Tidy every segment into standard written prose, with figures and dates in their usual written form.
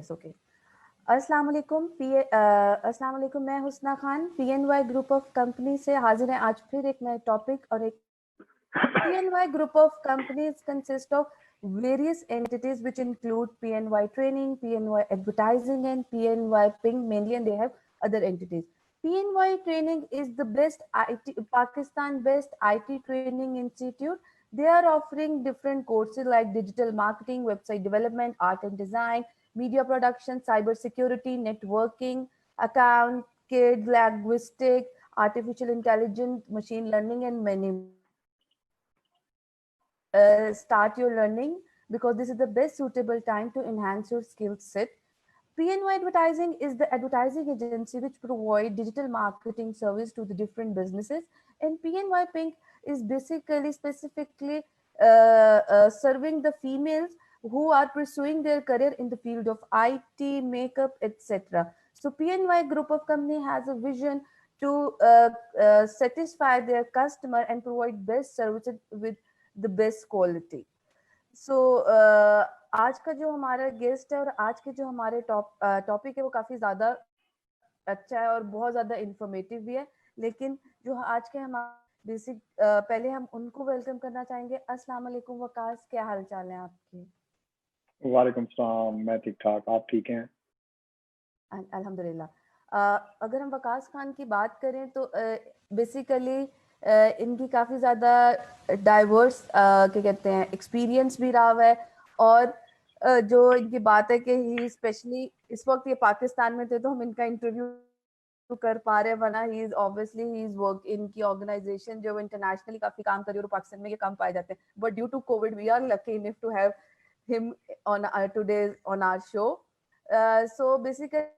Yes, okay. अस्सलाम वालेकुम, मैं Husna Khan PNY group of company से हाजिर है आज फिर एक नए टॉपिक और एक PNY group of companies consist of various entities which include PNY training, PNY advertising and PNY ping mainly, and they have other entities. PNY training is the best Pakistan best IT training institute. They are offering different courses like digital marketing, website development, art and design, media production, cyber security, networking, account, kids, linguistic, artificial intelligence, machine learning, and many more. Start your learning because this is the best suitable time to enhance your skill set. PNY Advertising is the advertising agency which provide digital marketing service to the different businesses, and PNY Pink is basically specifically serving the females who are pursuing their career in the field of IT, makeup, etc. So PNY group of company has a vision to satisfy their customer and provide best services with the best quality. So आज का जो हमारा guest है और आज के जो हमारे टॉपिक है वो काफी ज्यादा अच्छा है और बहुत ज्यादा इंफॉर्मेटिव भी है, लेकिन जो आज के हमारे बेसिक पहले हम उनको वेलकम करना चाहेंगे। अस्सलाम वालेकुम वकास, क्या हाल चाल है आपके? वालेकुम सलाम, मैं ठीक ठाक, आप ठीक हैं? अल्हम्दुलिल्लाह। अगर हम वकास खान की बात करें तो बेसिकली इनकी काफ़ी ज़्यादा डाइवर्स क्या कहते हैं एक्सपीरियंस भी रहा है, और जो इनकी बात है कि ही स्पेशली इस वक्त ये पाकिस्तान में थे तो हम इनका इंटरव्यू कर पा रहे हैं, वरना he is obviously he is work इनकी ऑर्गेनाइजेशन जो इंटरनेशनली काफ़ी काम कर रही है और पाकिस्तान में ये कम पाए जाते हैं, but due to covid we are lucky enough to have him on today on our show. So basically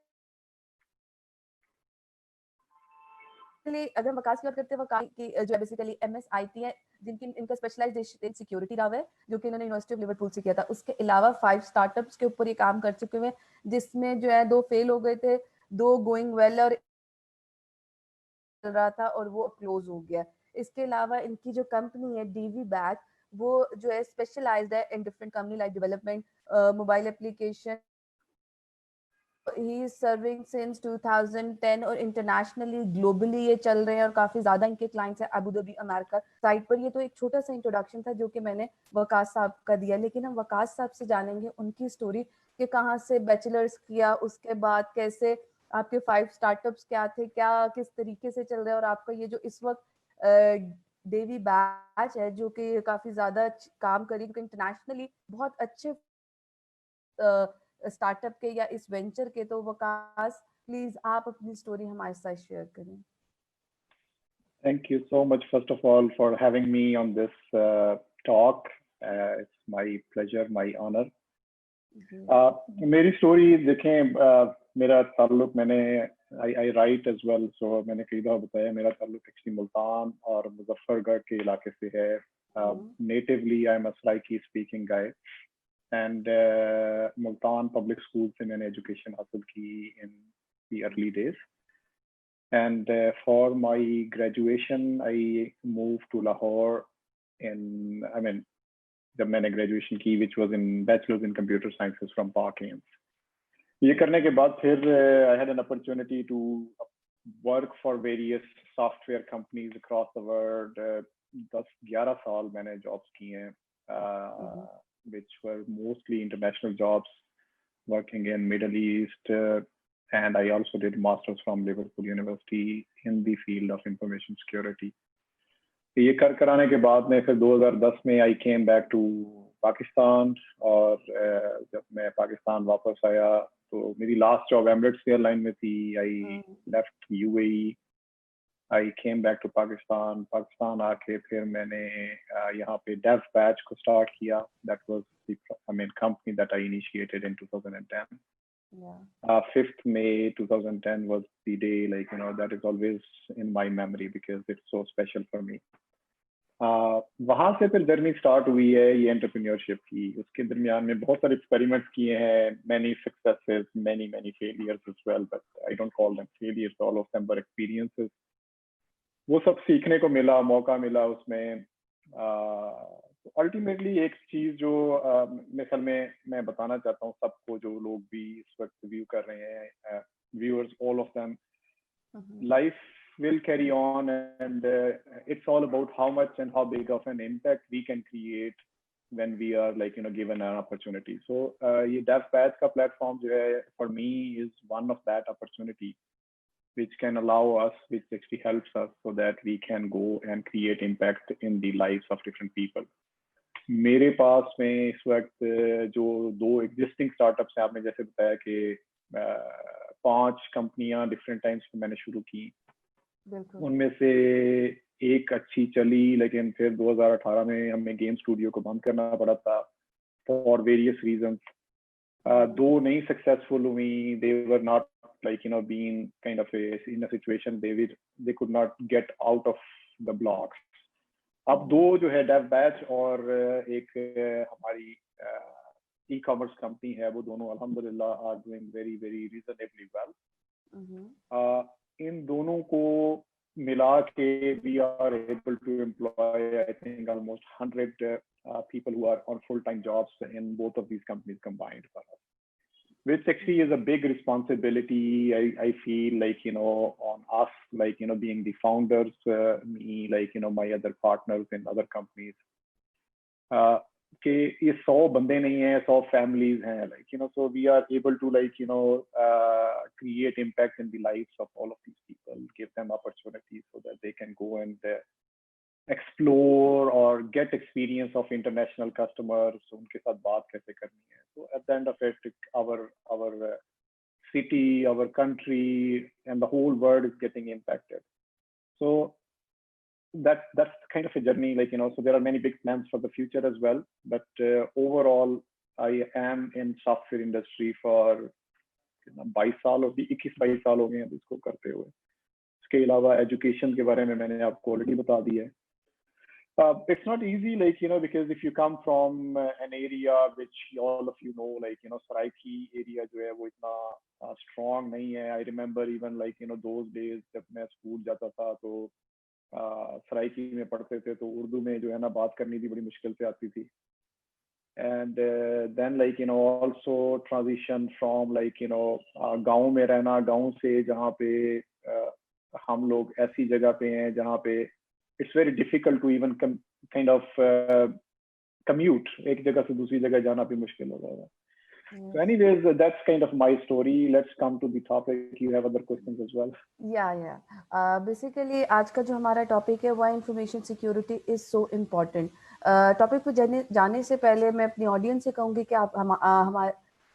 अगर वकास की बात करते हैं, वकास की जो बेसिकली MSIT है जिनकी इनका स्पेशलाइजेशन इन सिक्योरिटी रहा है जो कि इन्होंने यूनिवर्सिटी ऑफ लिवरपूल से किया था. उसके अलावा 5 स्टार्टअप्स के ऊपर ये काम कर चुके हुए, जिसमें जो है 2 फेल हो गए थे, 2 गोइंग वेल और चल रहा था और वो क्लोज हो गया. इसके अलावा इनकी जो कंपनी है DV बैच, वो जो है स्पेशलाइज्ड है in different company like development, mobile application. He is serving since 2010 और इंटरनेशनली ग्लोबली ये चल रहे हैं और काफी ज्यादा इनके क्लाइंट्स हैं अबू धाबी, अमेरिका साइट पर. ये तो एक छोटा सा इंट्रोडक्शन था जो कि मैंने वकास साहब का दिया, लेकिन हम वकास साहब से जानेंगे उनकी स्टोरी कि कहाँ से बैचलर्स किया, उसके बाद कैसे आपके 5 स्टार्टअप्स क्या थे, क्या किस तरीके से चल रहे हैं, और आपका ये जो इस वक्त डेवी बैच है जो कि काफी ज्यादा काम करी क्योंकि इंटरनेशनली बहुत अच्छे स्टार्टअप के या इस वेंचर के. तो वकास प्लीज आप अपनी स्टोरी हमारे साथ शेयर करें. Thank you so much first of all for having me on this talk. It's my pleasure, my honor. मेरी स्टोरी देखें, मेरा ताल्लुक मैंने I write as well, so मैंने कई दफा बताया मेरा ताल्लुक एक्चुअली मुल्तान और मुजफ्फरगढ़ के इलाके से है. Natively I am a Saraiki speaking guy. And Multan public school से मैंने education हासिल की in the early days. And for my graduation I moved to Lahore जब मैंने graduation की which was in bachelor's in computer sciences from Park Ames. ये करने के बाद फिर I had an opportunity to work for various software companies across the world. 10-11 साल मैंने jobs की हैं, which were mostly international jobs, working in Middle East, and I also did masters from Liverpool University in the field of information security. ये कराने के बाद में फिर 2010 में I came back to Pakistan, और जब मैं पाकिस्तान वापस आया तो मेरी लास्ट जॉब Emirates एयरलाइन में थी. I left UAE, I came back to Pakistan. Pakistan आके फिर मैंने यहाँ पे dev batch को start किया. That was the company that I initiated in 2010. 5th May 2010 was the day, that is always in my memory because it's so special for me. वहाँ से फिर जर्नी स्टार्ट हुई है ये एंटरप्रेन्योरशिप की. उसके दरमियान में बहुत सारे एक्सपेरिमेंट्स किए हैं, many successes, many failures as well, but I don't call them failures, all of them were experiences. वो सब सीखने को मिला, मौका मिला उसमें. अल्टीमेटली एक चीज जो मेरे ख्याल में मैं बताना चाहता हूँ सबको, जो लोग भी इस वक्त व्यू कर रहे हैं, viewers all of them, life will carry on, and it's all about how much and how big of an impact we can create when we are given an opportunity. So ये DevPath का platform जो है for me is one of that opportunity which can allow us, which actually helps us so that we can go and create impact in the lives of different people. मेरे पास में इस वक्त जो 2 existing startups हैं, आपने जैसे बताया कि 5 कंपनियां डिफरेंट टाइम्स पे मैंने शुरू की, उनमें से एक अच्छी चली, लेकिन फिर 2018 में हमें गेम स्टूडियो को बंद करना पड़ा था फॉर वेरियस रीजंस. 2 नहीं सक्सेसफुल हुई. They were not being kind of in a situation they could not get out of the blocks. अब 2 जो है डेव बैच और एक हमारी ई कॉमर्स कंपनी है, वो दोनों अल्हम्दुलिल्लाह are doing very very reasonably well. इन दोनों को मिला के we are able to employ I think almost 100 people who are on full-time jobs in both of these companies combined for us, which actually is a big responsibility. I feel on us, being the founders, me, my other partners in other companies, कि ये 100 बंदे नहीं हैं, 100 families हैं, so we are able to create impact in the lives of all of these people, give them opportunities so that they can go and explore or get experience of international customers, उनके साथ बात कैसे करनी है. So at the end of it, our city, our country, and the whole world is getting impacted. So that's kind of a journey, so there are many big plans for the future as well. But overall, I am in software industry for 22 साल हो गए, 21-22 साल हो गए हैं इसको करते हुए. इसके अलावा एजुकेशन के बारे में मैंने आपको ऑलरेडी बता दिया है. It's not easy, because if you come from an area which all of you know, Saraiki area जो है वो इतना strong नहीं है. I remember even those days जब मैं स्कूल जाता था तो सराइकी में पढ़ते थे तो उर्दू में जो है ना बात करनी भी बड़ी मुश्किल से आती थी. And then also transition from गांव में रहना, गांव से जहाँ पे हम लोग ऐसी जगह पे हैं जहाँ पे it's very difficult to even kind of commute. एक जगह से दूसरी जगह जाना भी मुश्किल हो जाएगा. So anyways, that's kind of my story. Let's come to the topic. You have other questions as well. Yeah. Basically, आज का जो हमारा टॉपिक है why information security is so important. Topic पे जाने से पहले मैं अपनी ऑडियंस से कहूँगी कि आप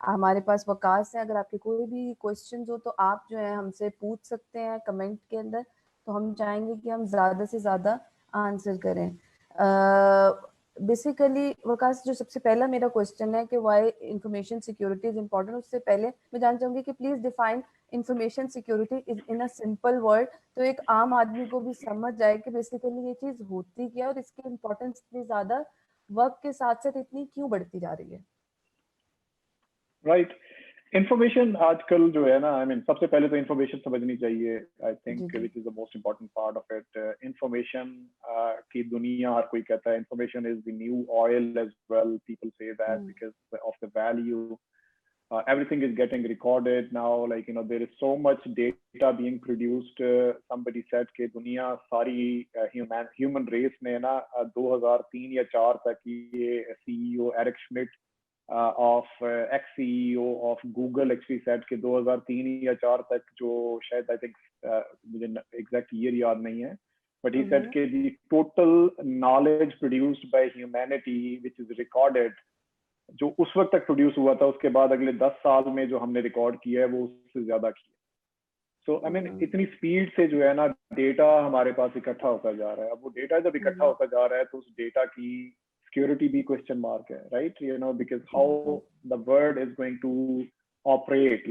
हमारे पास वकास है. अगर आपके कोई भी क्वेश्चन हो तो आप जो है हमसे पूछ सकते हैं कमेंट के अंदर, तो हम चाहेंगे कि हम ज़्यादा से ज़्यादा आंसर करें. बेसिकली वकास, जो सबसे पहला मेरा क्वेश्चन है कि why information security is important, उससे पहले मैं जानना चाहूँगी कि please define information security is in a simple word, तो एक आम आदमी को भी समझ जाए कि बेसिकली ये चीज़ होती क्या है और इसकी इम्पोर्टेंस इतनी ज़्यादा वक्त के साथ साथ इतनी क्यों बढ़ती जा रही है. राइट. इंफॉर्मेशन आजकल जो है ना, सबसे पहले तो इंफॉर्मेशन समझनी चाहिए. I think which is the most important part of it. Information की दुनिया हर कोई कहता है information is the new oil as well. People say that because of the value. Everything is getting recorded now. There is so much data being produced. Somebody said कि दुनिया सारी human race ने ना 2003 या 4 तक ये CEO Eric Schmidt of ex-CEO of Google actually said कि 2003 या 4 तक जो शायद I think मुझे exact year याद नहीं है, but he said कि the total knowledge produced by humanity which is recorded, जो उस वक्त तक प्रोड्यूस हुआ था, उसके बाद अगले 10 साल में जो हमने रिकॉर्ड किया है वो उससे ज्यादा किया. सो इतनी स्पीड से जो है ना डेटा हमारे पास इकट्ठा होता जा रहा है. अब वो डेटा जब इकट्ठा होता जा रहा है तो उस डेटा की सिक्योरिटी भी क्वेश्चन मार्क है, right. Because how the world is going to operate.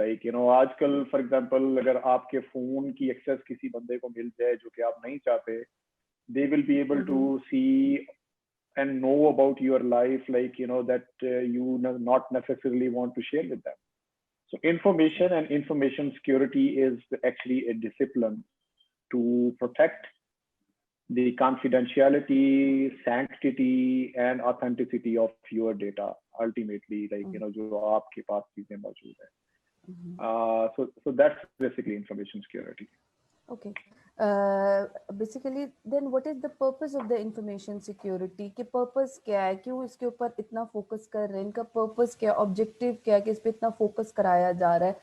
आजकल फॉर एग्जांपल अगर आपके फोन की एक्सेस किसी बंदे को मिल जाए जो कि आप नहीं चाहते, they will be able to see and know about your life, that you not necessarily want to share with them. So information and information security is actually a discipline to protect the confidentiality, sanctity and authenticity of your data ultimately, like जो आपके पास चीजें मौजूद है. So that's basically information security. Okay. Basically, then what is the purpose of the information security? कि purpose क्या है, क्यों इसके ऊपर इतना फोकस कर रहे हैं, इनका purpose क्या है, objective क्या है कि इस पे इतना फोकस कराया जा रहा है,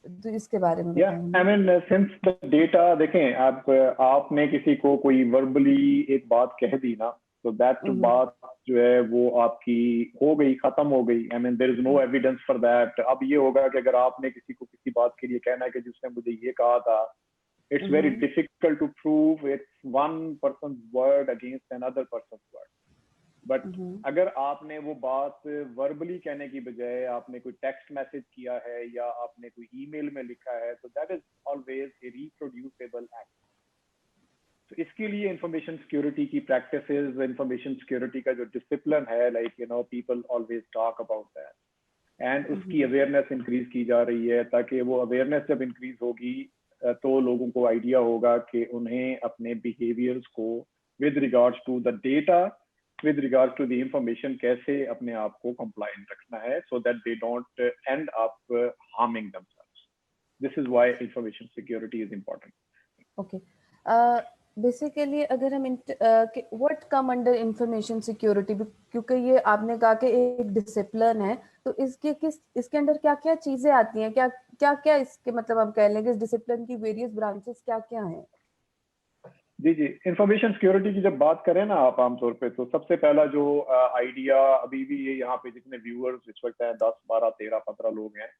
तो इसके बारे में Yeah, I mean since the data, देखें आपने किसी को कोई verbally एक बात कह दी ना, तो that बात जो है वो आपकी हो गई, खत्म हो गई. I mean there is no evidence for that. अब ये होगा कि अगर आपने किसी को किसी बात के लिए कहना है कि जिसने मुझे ये कहा था, it's very difficult to prove it's one person's word against another person's word. But अगर आपने वो बात वर्बली कहने की बजाय आपने कोई टेक्स्ट मैसेज किया है या आपने कोई ईमेल में लिखा है, तो that is always a reproducible act. तो इसके लिए इंफॉर्मेशन सिक्योरिटी की प्रैक्टिसेस, इंफॉर्मेशन सिक्योरिटी का जो डिसिप्लिन है, like people always talk about that, and उसकी अवेयरनेस इंक्रीज की जा रही है, ताकि वो अवेयरनेस जब इंक्रीज होगी तो लोगों को आइडिया होगा कि उन्हें अपने बिहेवियर्स को with regards to the data, with regards to the information, कैसे अपने आप को compliant रखना है, so that they don't end up harming themselves. This is why information security is important. Okay. Basically, अगर हम what come under information security, क्योंकि ये आपने कहा कि एक डिसिप्लिन है, तो इसके अंदर क्या क्या चीजें आती हैं, क्या क्या इसके मतलब हम कह लेंगे इस डिसिप्लिन की वेरियस ब्रांचेस क्या क्या हैं? जी, इंफॉर्मेशन सिक्योरिटी की जब बात करें ना आप आमतौर पे, तो सबसे पहला जो आइडिया अभी भी ये यहाँ पे जितने व्यूअर्स इस वक्त हैं 10, 12, 13, 15 लोग हैं,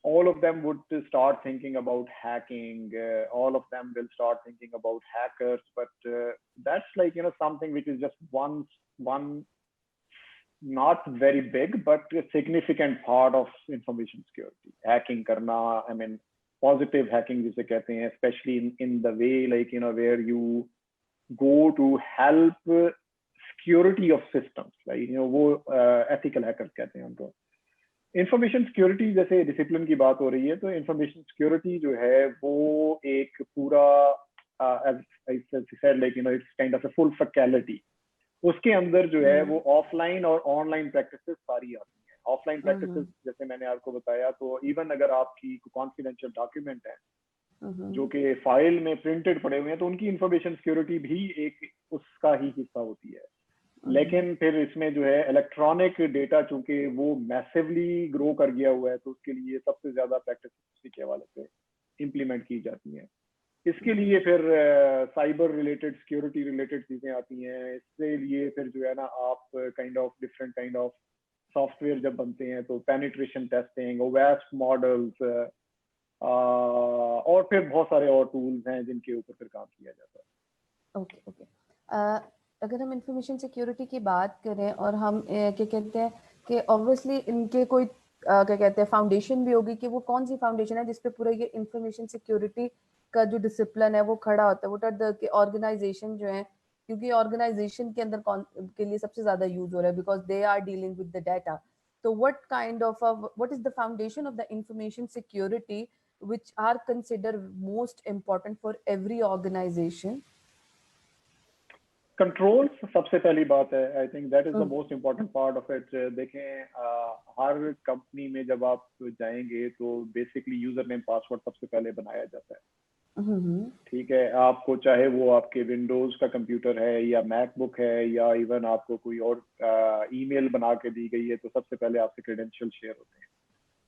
all of them would start thinking about hacking, all of them will start thinking about hackers, but that's like something which is just one not very big but a significant part of information security. Hacking karna, I mean positive hacking जिसे कहते हैं, especially in the way like where you go to help security of systems, like वो ethical hackers कहते हैं उनको. Information security जैसे discipline की बात हो रही है, तो इंफॉर्मेशन सिक्योरिटी जो है वो एक पूरा like it's kind of a full faculty. उसके अंदर जो है वो ऑफलाइन और ऑनलाइन प्रैक्टिसेस सारी आती हैं. ऑफलाइन प्रैक्टिसेस जैसे मैंने आपको बताया, तो इवन अगर आपकी कॉन्फिडेंशियल डॉक्यूमेंट है जो कि फाइल में प्रिंटेड पड़े हुए हैं, तो उनकी इंफॉर्मेशन सिक्योरिटी भी एक उसका ही हिस्सा होती है. लेकिन फिर इसमें जो है इलेक्ट्रॉनिक डेटा चूंकि वो मैसिवली ग्रो कर गया हुआ है, तो उसके लिए सबसे ज्यादा प्रैक्टिस उसी के हवाले से इम्प्लीमेंट की जाती हैं. इसके लिए फिर साइबर रिलेटेड, सिक्योरिटी रिलेटेड चीजें आती हैं. इसके लिए फिर जो है ना आप डिफरेंट काइंड ऑफ सॉफ्टवेयर जब बनते हैं, तो पेनिट्रेशन टेस्टिंग, ओवेस्ट मॉडल्स और फिर बहुत सारे और टूल्स हैं जिनके ऊपर फिर काम किया जाता है. ओके. अगर हम इंफॉर्मेशन सिक्योरिटी की बात करें और हम क्या कहते हैं कि ऑब्वियसली इनके कोई क्या कहते हैं फाउंडेशन भी होगी, कि वो कौन सी फाउंडेशन है जिसपे पूरा ये इंफॉर्मेशन सिक्योरिटी का जो डिसिप्लिन है वो खड़ा होता है. व्हाट आर द ऑर्गेनाइजेशन जो है, क्योंकि ऑर्गेनाइजेशन के अंदर के लिए सबसे ज्यादा यूज हो रहा है because they are dealing with the data. तो what is the foundation of the information security which are considered most important for every organization? Control सबसे पहली बात है. I think that is the most important part of it. देखें हर company में जब आप जाएंगे तो बेसिकली यूजर नेम पासवर्ड सबसे पहले बनाया जाता है. ठीक है, आपको चाहे वो आपके विंडोज का कंप्यूटर है या मैकबुक है या इवन आपको कोई और ईमेल बना के दी गई है, तो सबसे पहले आपसे क्रेडेंशियल शेयर होते हैं.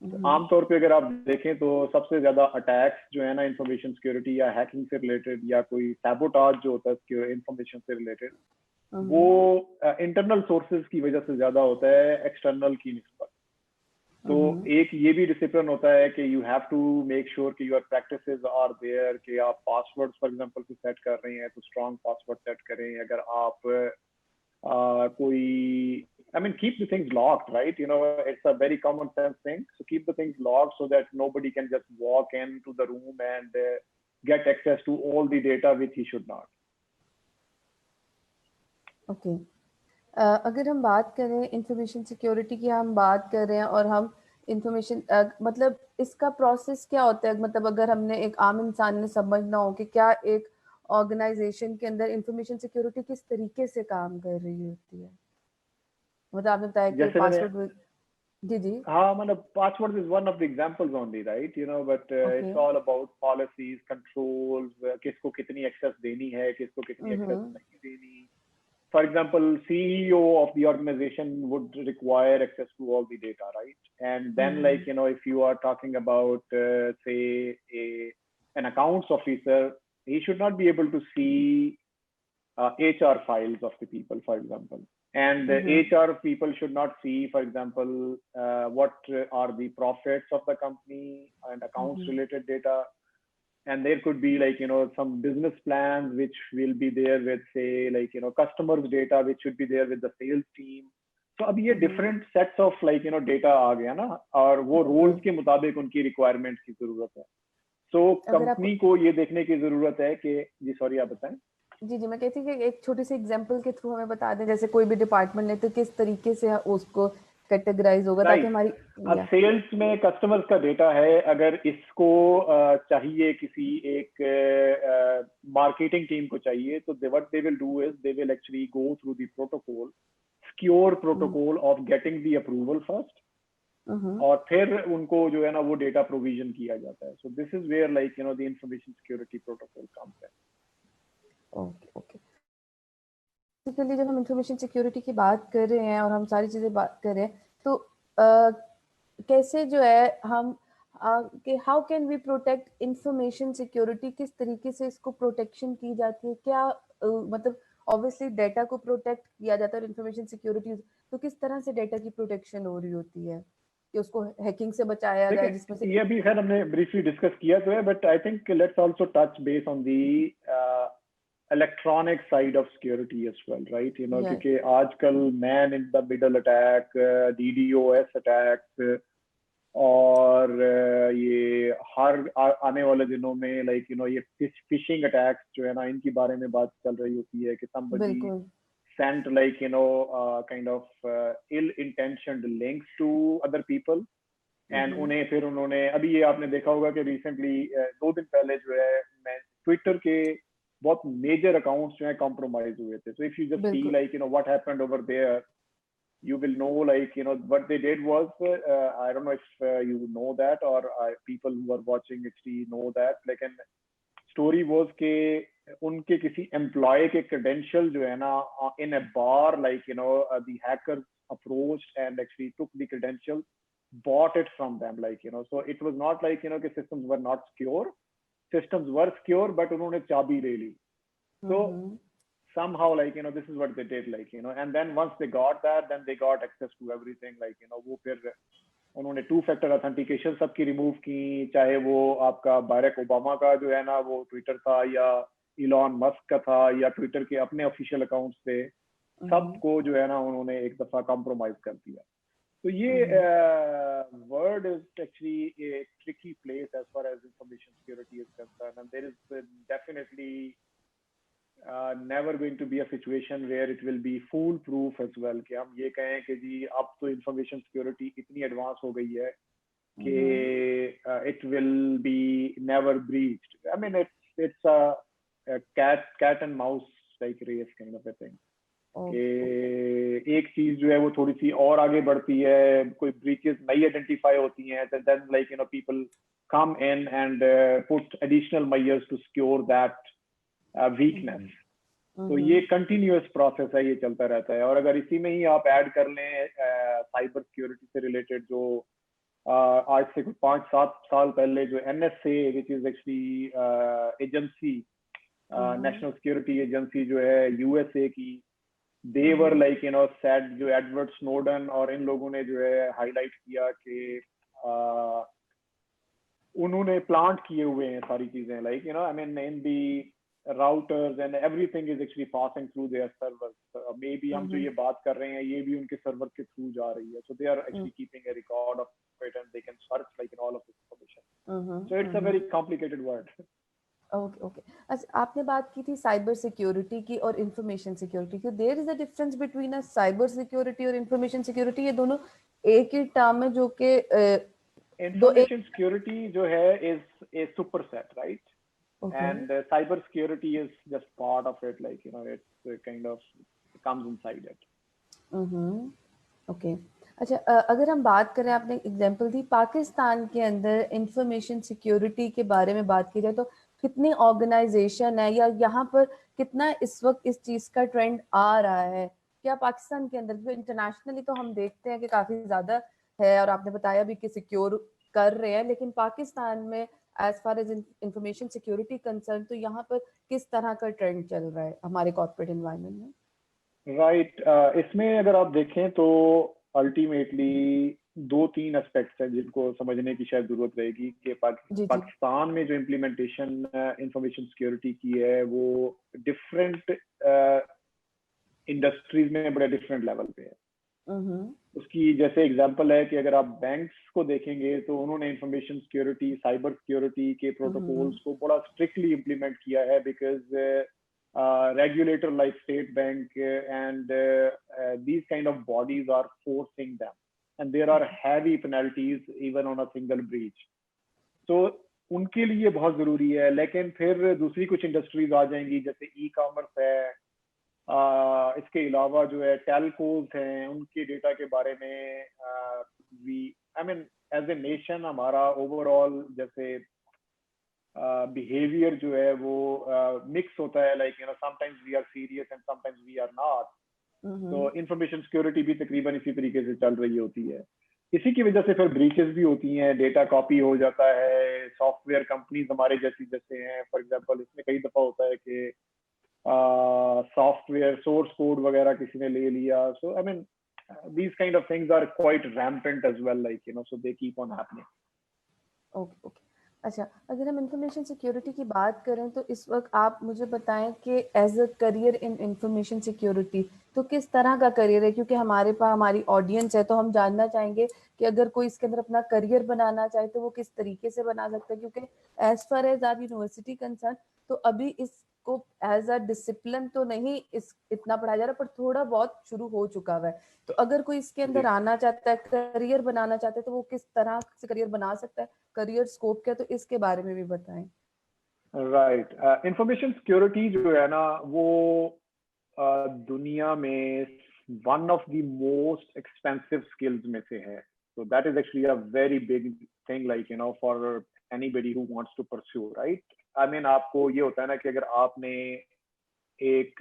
तो आमतौर पे अगर आप देखें तो सबसे ज्यादा अटैक्स जो है ना इंफॉर्मेशन सिक्योरिटी या हैकिंग से रिलेटेड या कोई सैबोटाज जो होता है इंफॉर्मेशन से रिलेटेड, वो इंटरनल सोर्सेज की वजह से ज्यादा होता है एक्सटर्नल की निस्बत. तो एक ये भी डिसिप्लिन होता है कि you have to make sure कि योर प्रैक्टिसेस आर देयर, कि आप पासवर्ड फॉर एग्जांपल को सेट कर रहे हैं तो स्ट्रॉन्ग पासवर्ड सेट करें. अगर आप कोई I mean, keep the things locked, right? It's a very common sense thing. So keep the things locked so that nobody can just walk into the room and get access to all the data which he should not. Okay. अगर हम बात करें information security की, हम बात कर रहे हैं और हम इंफॉर्मेशन मतलब इसका प्रोसेस क्या होता है, मतलब अगर हमने एक आम इंसान ने समझना हो कि क्या एक ऑर्गेनाइजेशन के अंदर इंफॉर्मेशन सिक्योरिटी किस तरीके से काम कर रही होती है? मतलब आपने बताया कि जैसे मैंने पासवर्ड, जी जी, हाँ मतलब passwords is one of the examples only, right? But okay, it's all about policies, controls, किसको कितनी access देनी है, किसको कितनी access नहीं देनी. For example, CEO of the organization would require access to all the data, right? And then if you are talking about say an accounts officer, he should not be able to see HR files of the people, for example. And the HR people should not see, for example, what are the profits of the company and accounts related data. And there could be some business plans which will be there with say customers data which should be there with the sales team. So अब ये different sets of data आ गया ना, और वो roles के मुताबिक उनकी requirements की जरूरत है. So अगर आप, कंपनी को ये देखने की जरूरत है कि जी सॉरी आप बताएं. जी जी, मैं कहती हूँ कि एक छोटी सी एग्जांपल के थ्रू हमें बता दें, जैसे कोई भी डिपार्टमेंट ले तो किस तरीके से उसको कैटेगराइज होगा, ताकि राइट. हमारी, अब या सेल्स में कस्टमर्स का डेटा है, अगर इसको चाहिए किसी एक मार्केटिंग टीम को चाहिए, तो what they will do is they will actually go through the protocol, secure protocol of getting the approval first, और फिर उनको जो है ना वो डेटा प्रोविजन किया जाता है. So this is where the information security protocol comes in. Okay okay. Basically जब हम इंफॉर्मेशन सिक्योरिटी की बात कर रहे हैं और हम सारी चीजें बात कर रहे हैं, तो कैसे जो है हम कि how can we protect information security, किस तरीके से इसको प्रोटेक्शन की जाती है, क्या मतलब ऑब्वियसली डेटा को प्रोटेक्ट किया जाता है और इंफॉर्मेशन सिक्योरिटी, तो किस तरह से डेटा की प्रोटेक्शन हो रही होती है कि उसको हैकिंग से बचाया जाए, जिसमें से देखिए ये अभी खैर हमने ब्रीफली डिस्कस किया तो है, but I think let's also touch base on the electronic side of security as well, right? क्योंकि आजकल man in the middle attack, DDoS attacks, और ये हर आने वाले दिनों में ये फिशिंग अटैक्स जो है ना, इनकी बारे में बात चल रही होती है कि somebody sent kind of ill intentioned links to other people, and उन्होंने अभी ये आपने देखा होगा कि रिसेंटली 2 दिन पहले जो है मैं ट्विटर के बहुत मेजर अकाउंट्स जो है कॉम्प्रोमाइज हुए थे. So if you just see what happened over there, you will know what they did was I don't know if you know that, or people who are watching actually know that, लेकिन story was के उनके किसी employ के credential जो है ना इन अ बार the hackers approached and actually took the credentials, bought it from them, so it was not कि systems were not secure, systems were secure, but उन्होंने चाबी ले ली. So somehow this is what they did, and then once they got that, then they got access to everything, वो फिर उन्होंने 2 factor authentication सबकी remove की, चाहे वो आपका बारक ओबामा का जो है ना वो ट्विटर था, या इलॉन मस्क का था, या ट्विटर के अपने ऑफिशियल अकाउंट्स थे, सबको जो है ना उन्होंने एक दफा कॉम्प्रोमाइज कर दिया. तो ये word is actually a tricky place as far as information security is concerned, and there is definitely never going to be a situation where it will be fool proof as well, कि हम ये कहें कि जी अब तो information security इतनी advance हो गई है कि it will be never breached. I mean it's a cat and mouse like race kind of a thing. कि एक चीज जो है वो थोड़ी सी और आगे बढ़ती है, कोई ब्रीचेस नई आइडेंटिफाई होती हैं, then people come in and put additional measures to secure that weakness. तो ये कंटिन्यूअस प्रोसेस है, ये चलता रहता है. और अगर इसी में ही आप ऐड कर लें साइबर सिक्योरिटी से रिलेटेड जो आज से 5-7 साल पहले जो NSA which is actually agency, national security agency जो है USA की, they were said जो एडवर्ड स्नोडन और इन लोगों ने जो है हाईलाइट किया कि उन्होंने प्लांट किए हुए हैं सारी चीजें, I mean in the routers and everything is actually passing through their servers. Maybe हम जो ये बात कर रहे हैं ये भी उनके सर्वर के थ्रू जा रही है. So they are actually keeping a record of it, and they can search all of this information. So it's a very complicated word. Okay okay. अच्छा, आपने बात की थी साइबर सिक्योरिटी की और इंफॉर्मेशन सिक्योरिटी की. There is a difference between a cyber security और information security, ये दोनों एक ही टर्म है जो कि इंफॉर्मेशन सिक्योरिटी जो है is a superset, right? Okay. and cyber security is just part of it, like it's kind of comes inside it. Okay. अच्छा, अगर हम बात करें, आपने एग्जांपल दी पाकिस्तान के अंदर इंफॉर्मेशन सिक्योरिटी के बारे में बात की जाए तो कितनी ऑर्गेनाइजेशन है, या यहाँ पर कितना इस वक्त इस चीज का ट्रेंड आ रहा है? क्या पाकिस्तान के अंदर, इंटरनेशनली तो हम देखते हैं कि काफी ज्यादा है और आपने बताया भी कि सिक्योर कर रहे हैं, लेकिन पाकिस्तान में as far as information security concern तो यहाँ पर किस तरह का ट्रेंड चल रहा है हमारे कॉर्पोरेट एनवायरनमेंट में? राइट इसमें अगर आप देखें तो अल्टीमेटली दो तीन एस्पेक्ट्स हैं जिनको समझने की शायद जरूरत रहेगी कि जी जी। पाकिस्तान में जो इम्प्लीमेंटेशन इंफॉर्मेशन सिक्योरिटी की है वो डिफरेंट इंडस्ट्रीज में बड़े डिफरेंट लेवल पे है। उसकी जैसे एग्जांपल है कि अगर आप बैंक्स को देखेंगे तो उन्होंने इंफॉर्मेशन सिक्योरिटी, साइबर सिक्योरिटी के प्रोटोकॉल्स को बड़ा स्ट्रिक्टली इम्प्लीमेंट किया है, because regulator like State Bank and these kind of bodies are forcing them, and there are heavy penalties even on a single breach. So उनके लिए बहुत जरूरी है। लेकिन फिर दूसरी कुछ इंडस्ट्रीज आ जाएंगी जैसे ई कॉमर्स है, इसके अलावा जो है टेलकोज हैं, उनके डेटा के बारे में we I mean as a nation हमारा ओवरऑल जैसे बिहेवियर जो है वो मिक्स होता है, like sometimes we are serious and sometimes we are not. तो इंफॉर्मेशन सिक्योरिटी भी तकरीबन इसी तरीके से चल रही होती है। इसी की वजह से फिर ब्रीचेस भी होती हैं, डेटा कॉपी हो जाता है, सॉफ्टवेयर कंपनीज हमारे जैसे हैं, फॉर एग्जांपल इसमें कई दफा होता है कि सॉफ्टवेयर सोर्स कोड वगैरह किसी ने ले लिया। So I mean these kind of things are quite rampant as well, like so they keep on happening. Okay okay. अच्छा, अगर हम इंफॉर्मेशन सिक्योरिटी की बात करें तो इस वक्त आप मुझे बताएं कि as a career in information security तो किस तरह का करियर है, क्योंकि हमारे पास हमारी ऑडियंस है तो हम जानना चाहेंगे कि अगर कोई इसके अंदर अपना करियर बनाना चाहे तो वो किस तरीके से बना सकता है, क्योंकि as far as our university concern तो अभी इसको एज अ डिसिप्लिन तो नहीं इस इतना पढ़ाया जा रहा, पर थोड़ा बहुत शुरू हो चुका हुआ है। तो अगर कोई इसके अंदर आना चाहता है, करियर बनाना चाहता है, तो वो किस तरह से करियर बना सकता है, करियर स्कोप क्या, तो इसके बारे में भी बताएं। राइट इंफॉर्मेशन सिक्योरिटी जो है ना वो दुनिया में one of the most expensive skills में से है। so that is actually a very big thing, like for anybody who wants to pursue, right? I mean आपको ये होता है ना कि अगर आपने एक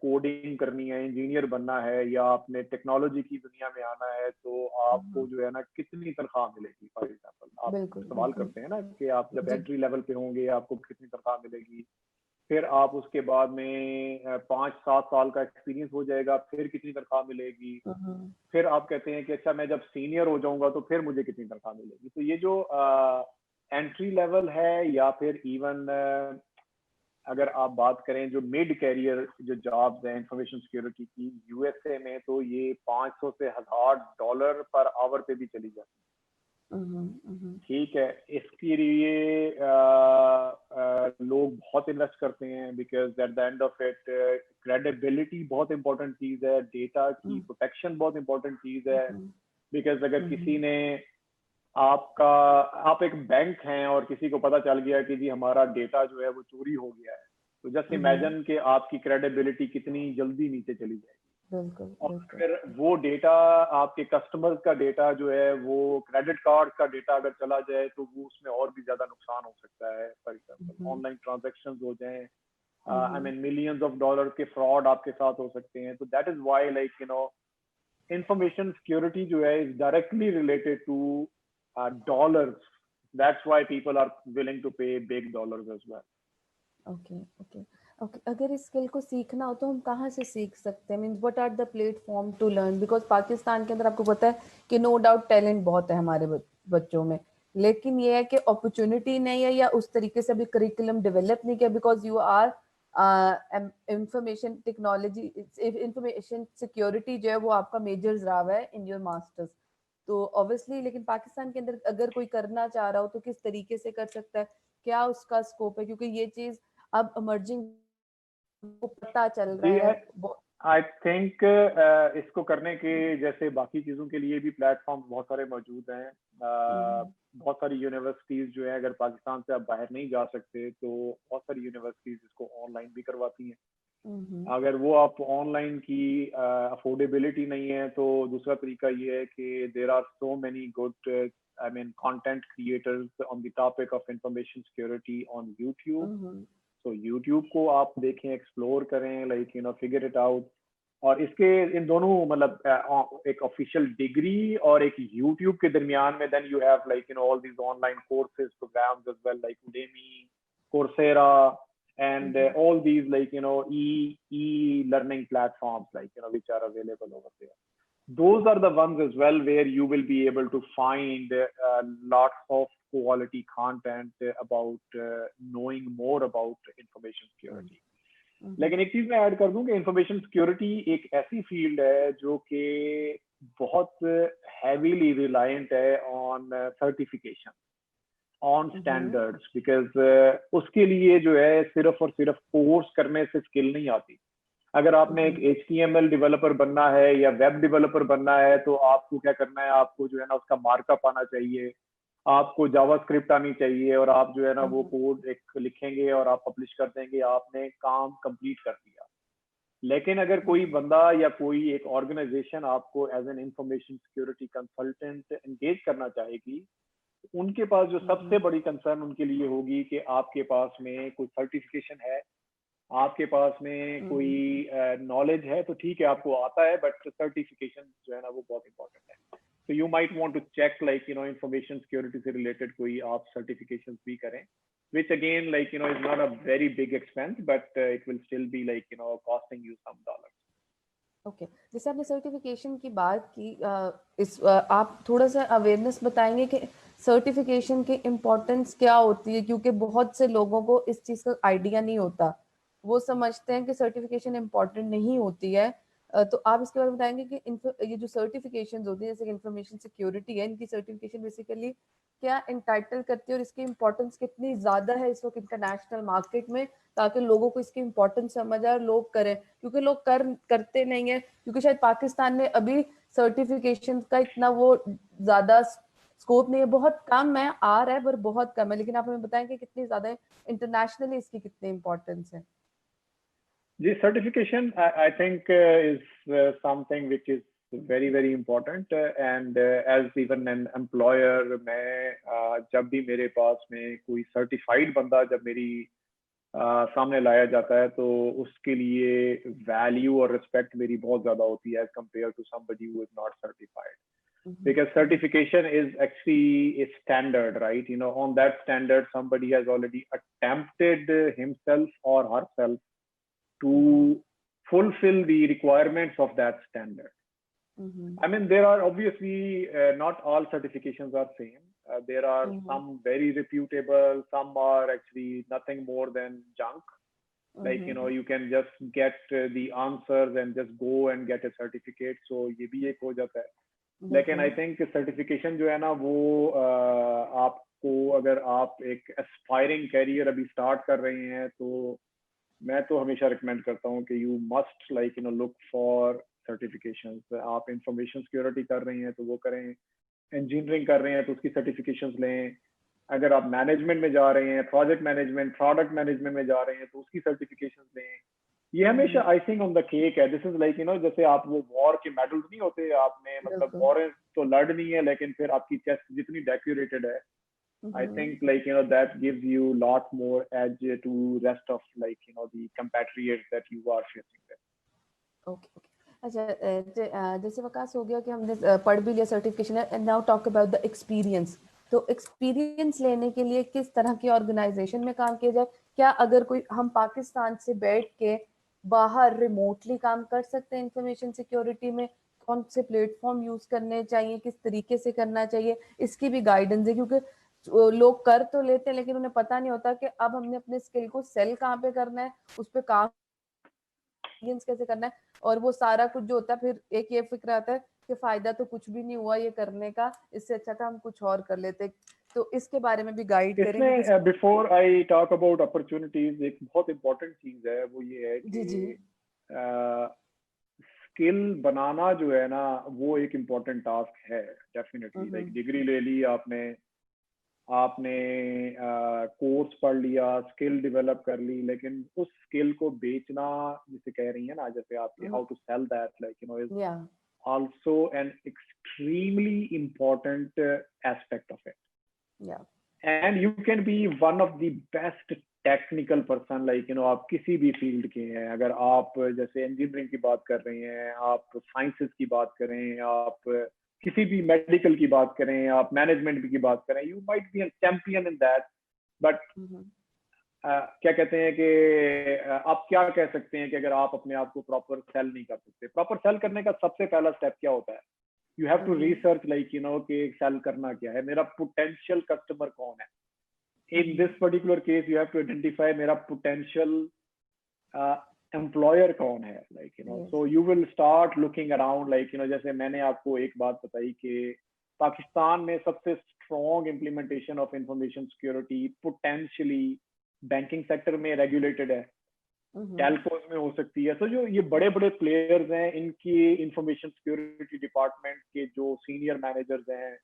कोडिंग करनी है, इंजीनियर बनना है, या आपने टेक्नोलॉजी की दुनिया में आना है, तो आपको जो है ना कितनी तनख्वाह मिलेगी। फॉर एग्जांपल आप सवाल करते हैं ना कि आप जब एंट्री लेवल पे होंगे आपको कितनी तनख्वाह मिलेगी, फिर आप उसके बाद में 5-7 साल का एक्सपीरियंस हो जाएगा, फिर कितनी तनख्वाह मिलेगी, फिर आप कहते हैं कि अच्छा मैं जब सीनियर हो जाऊंगा तो फिर मुझे कितनी तनख्वाह मिलेगी। तो ये जो एंट्री लेवल है, या फिर इवन अगर आप बात करें जो मिड कैरियर जो जॉब्स हैं इंफॉर्मेशन सिक्योरिटी की यूएसए में, तो ये $500 से $1000 पर आवर पे भी चली जाती है। ठीक है, इसके लिए लोग बहुत इन्वेस्ट करते हैं, because at the end of it credibility बहुत इंपॉर्टेंट चीज है, डेटा की प्रोटेक्शन बहुत इंपॉर्टेंट चीज है। बिकॉज अगर किसी ने आप एक बैंक हैं और किसी को पता चल गया कि जी हमारा डेटा जो है वो चोरी हो गया है, तो जस्ट इमेजिन कि आपकी क्रेडिबिलिटी कितनी जल्दी नीचे चली जाएगी। और फिर वो डेटा आपके कस्टमर्स का डेटा जो है वो क्रेडिट कार्ड का डेटा अगर चला जाए तो वो उसमें और भी ज्यादा नुकसान हो सकता है। फॉर एग्जांपल ऑनलाइन ट्रांजैक्शंस हो जाएं, I mean millions of dollar के फ्रॉड आपके साथ हो सकते हैं। तो that is why like information security जो है is directly related to dollars. That's why people are willing to pay big dollars as well. Okay. अगर इस स्किल को सीखना हो तो हम कहाँ से सीख सकते हैं? Means what are the platform to learn? Because Pakistan के अंदर आपको पता है कि नो डाउट टैलेंट बहुत है हमारे बच्चों में, लेकिन ये है कि अपॉर्चुनिटी नहीं है या उस तरीके से अभी करिकुलम डेवलप नहीं किया। Because you are information technology, information security जो है वो आपका मेजर्स रहा है इन योर मास्टर्स, तो ऑब्वियसली। लेकिन पाकिस्तान के अंदर अगर कोई करना चाह रहा हो तो किस तरीके से कर सकता है, क्या उसका स्कोप है? क्योंकि ये चीज अब इमर्जिंग को पता चल रहा है। आई थिंक इसको करने के जैसे बाकी चीजों के लिए भी प्लेटफॉर्म बहुत सारे मौजूद हैं। बहुत सारी यूनिवर्सिटीज जो है, अगर पाकिस्तान से आप बाहर नहीं जा सकते तो बहुत सारी यूनिवर्सिटीज इसको ऑनलाइन भी करवाती हैं। अगर वो आप ऑनलाइन की अफोर्डेबिलिटी नहीं है तो दूसरा तरीका ये है कि there are so many good I mean content creators on the topic of information security on YouTube. तो यूट्यूब को आप देखें, एक्सप्लोर करें, लाइक फिगर इट आउट। और इसके इन दोनों मतलब एक ऑफिशियल डिग्री और एक यूट्यूब के दरमियान में then you have like all these online courses programmes as well, like Udemy, Coursera, and all these like e-learning platforms like which are available over there. Those are the ones as well where you will be able to find lots of quality content about knowing more about information security. लेकिन एक चीज मैं add कर दूं कि information security एक ऐसी field है जो कि बहुत हैवीली रिलायंट है on certification, on standards, because उसके लिए जो है सिर्फ और सिर्फ कोर्स करने से स्किल नहीं आती। अगर आपने एक HTML डेवलपर बनना है या वेब डेवलपर बनना है तो आपको क्या करना है, आपको जो है ना उसका मार्कअप आना चाहिए, आपको जावास्क्रिप्ट आनी चाहिए, और आप जो है ना वो कोड एक लिखेंगे और आप पब्लिश कर देंगे, आपने काम कंप्लीट कर दिया। लेकिन अगर कोई बंदा या कोई एक ऑर्गेनाइजेशन आपको as an information security consultant engage करना चाहेगी, उनके पास जो सबसे बड़ी कंसर्न उनके लिए होगी कि आपके पास में कोई सर्टिफिकेशन है, आपके पास में कोई नॉलेज है, तो ठीक है आपको आता है, बट सर्टिफिकेशन जो है ना वो बहुत इंपॉर्टेंट है। So you might want to check like information security से related कोई आप certifications भी करें, which again like is not a very big expense, but it will still be like costing you some dollars. Okay, जैसे आपने certification की बात की, आप थोड़ा सा अवेयरनेस बताएंगे कि सर्टिफिकेशन की इम्पोर्टेंस क्या होती है, क्योंकि बहुत से लोगों को इस चीज़ का आइडिया नहीं होता, वो समझते हैं कि सर्टिफिकेशन इम्पोर्टेंट नहीं होती है। तो आप इसके बारे में बताएंगे कि ये जो सर्टिफिकेशंस होती है जैसे इंफॉर्मेशन सिक्योरिटी है, इनकी सर्टिफिकेशन बेसिकली क्या इंटाइटल करती है और इसकी इम्पोर्टेंस कितनी ज़्यादा है इस वक्त इंटरनेशनल मार्केट में, ताकि लोगों को इसकी इम्पोर्टेंस समझ आए और लोग करें, क्योंकि लोग करते नहीं है, क्योंकि शायद पाकिस्तान में अभी सर्टिफिकेशन का इतना वो ज़्यादा स्कोप नहीं है, बहुत कम है, आ रहा है पर बहुत कम है। लेकिन आप हमें बताएं कि कितनी ज़्यादा इंटरनेशनली इसकी कितनी इम्पोर्टेंस है। The certification, I think, is something which is very, very important. And as even an employer, मैं जब भी मेरे पास में कोई certified बंदा जब मेरी सामने लाया जाता है तो उसके लिए value और respect मेरी बहुत ज़्यादा होती है as compared to somebody who is not certified. Because certification is actually a standard, right? On that standard, somebody has already attempted himself or herself to fulfill the requirements of that standard. I mean, there are obviously not all certifications are same. There are some very reputable, some are actually nothing more than junk. Like, you can just get the answers and just go and get a certificate. So ये भी एक हो जाता है. लेकिन I think certification जो है ना वो आपको अगर आप एक aspiring career अभी start कर रहे हैं तो मैं तो हमेशा रिकमेंड करता हूँ कि you must like look for certifications. आप इंफॉर्मेशन सिक्योरिटी कर रहे हैं तो वो करें, इंजीनियरिंग कर रहे हैं तो उसकी सर्टिफिकेशंस लें, अगर आप मैनेजमेंट में जा रहे हैं, प्रोजेक्ट मैनेजमेंट, प्रोडक्ट मैनेजमेंट में जा रहे हैं तो उसकी सर्टिफिकेशंस लें। ये हमेशा आइसिंग ऑन द केक है। दिस इज लाइक जैसे आप वो वॉर के मेडल्स नहीं होते, आपने मतलब वॉर तो लड़नी है लेकिन फिर आपकी चेस्ट जितनी डेकोरेटेड है, I think like that gives you lot more edge to rest of like the compatriots that you are facing with. Okay. अच्छा, जैसे वकास हो गया कि हमने पढ़ भी लिया सर्टिफिकेशन है, and now talk about the experience. तो एक्सपीरियंस लेने के लिए किस तरह की ऑर्गेनाइजेशन में काम किया जाए? क्या अगर कोई हम पाकिस्तान से बैठ के बाहर रिमोटली काम कर सकते हैं इंफॉर्मेशन सिक्योरिटी में? कौन से प्लेटफॉर्म यूज करने चाहिए, किस तरीके से करना चाहिए, इसकी भी गाइडेंस है, क्योंकि लोग कर तो लेते हैं लेकिन उन्हें पता नहीं होता कि अब हमने अपने स्किल को सेल कहाँ पे करना है, उस पे काम कैसे करना है, और वो सारा कुछ जो होता है फिर एक ये फिक्र आता है कि फायदा तो कुछ भी नहीं हुआ ये करने का, इससे अच्छा था हम कुछ और कर लेते। तो इसके बारे में भी गाइड करेंगे। Before I talk about opportunities, एक बहुत इंपॉर्टेंट चीज है वो ये है कि स्किल बनाना जो है ना वो एक इम्पोर्टेंट टास्क है डेफिनेटली। लाइक डिग्री ले ली आपने, आपने कोर्स पढ़ लिया, स्किल डेवलप कर ली, लेकिन उस स्किल को बेचना जिसे कह रही है ना, जैसे आपके how to sell that, like is Yeah. also an extremely important aspect of it. Yeah. And you can be one of the best technical person, like आप किसी भी फील्ड के हैं, अगर आप जैसे इंजीनियरिंग की बात कर रहे हैं, आप साइंसेस की बात करें, आप किसी भी मेडिकल की बात करें, आप मैनेजमेंट की बात करें, you might be a champion in that, but क्या कहते हैं कि आप क्या कह सकते हैं कि अगर आप अपने आप को प्रॉपर सेल नहीं कर सकते। प्रॉपर सेल करने का सबसे पहला स्टेप क्या होता है? You have to research, like कि सेल करना क्या है, मेरा पोटेंशियल कस्टमर कौन है। In this particular case you have to identify मेरा पोटेंशियल एम्प्लॉयर कौन है, like so you will start looking around, like जैसे मैंने आपको एक बात बताई कि पाकिस्तान में सबसे strong implementation of information security potentially banking sector में रेगुलेटेड है, टेलकोज में हो सकती है। तो जो ये बड़े बड़े प्लेयर्स हैं, इनकी इंफॉर्मेशन सिक्योरिटी डिपार्टमेंट के जो सीनियर मैनेजर्स हैं,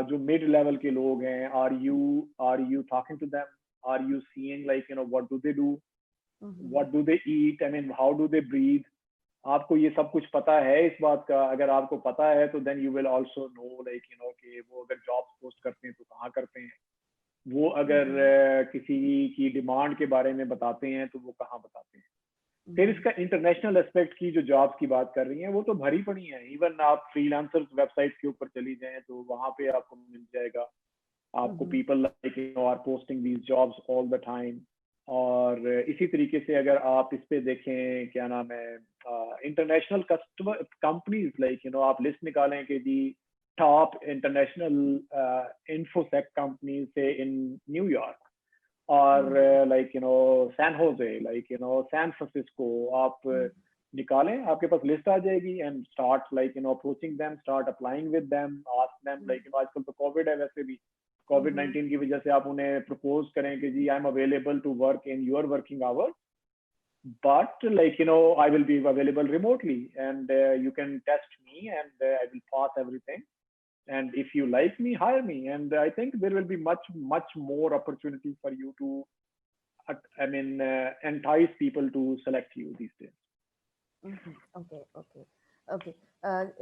जो मिड लेवल के लोग हैं, are you talking to them, are you seeing like what do they do, what do they eat, I mean how do they breathe, आपको ये सब कुछ पता है इस बात का? अगर आपको पता है तो then you will also know, like कि वो अगर जॉब्स पोस्ट करते हैं तो कहाँ करते हैं, वो अगर किसी की डिमांड के बारे में बताते हैं तो वो कहाँ बताते हैं। फिर इसका इंटरनेशनल एस्पेक्ट की जो जॉब्स की बात कर रही हैं वो तो भरी पड़ी है। इवन आप फ्रीलांसर्स वेबसाइट के ऊपर चली जाएं तो वहां पे आपको मिल जाएगा, आपको people like are posting these jobs all the time. और इसी तरीके से अगर आप इस पे देखें, क्या नाम है, इंटरनेशनल कस्टमर कंपनीज, लाइक आप लिस्ट निकालें कि जी top international infosec companies say in New York or like San Jose, like San Francisco, आप निकालें, आपके पास लिस्ट आ जाएगी, and start like approaching them, start applying with them, ask them like आजकल तो Covid है, वैसे भी COVID-19 की वजह से आप उन्हें प्रपोज करें कि जी I am available to work in your working hours, but like I will be available remotely and you can test me and I will pass everything. And if you like me, hire me. And I think there will be much more opportunity for you to, entice people to select you these days. Okay.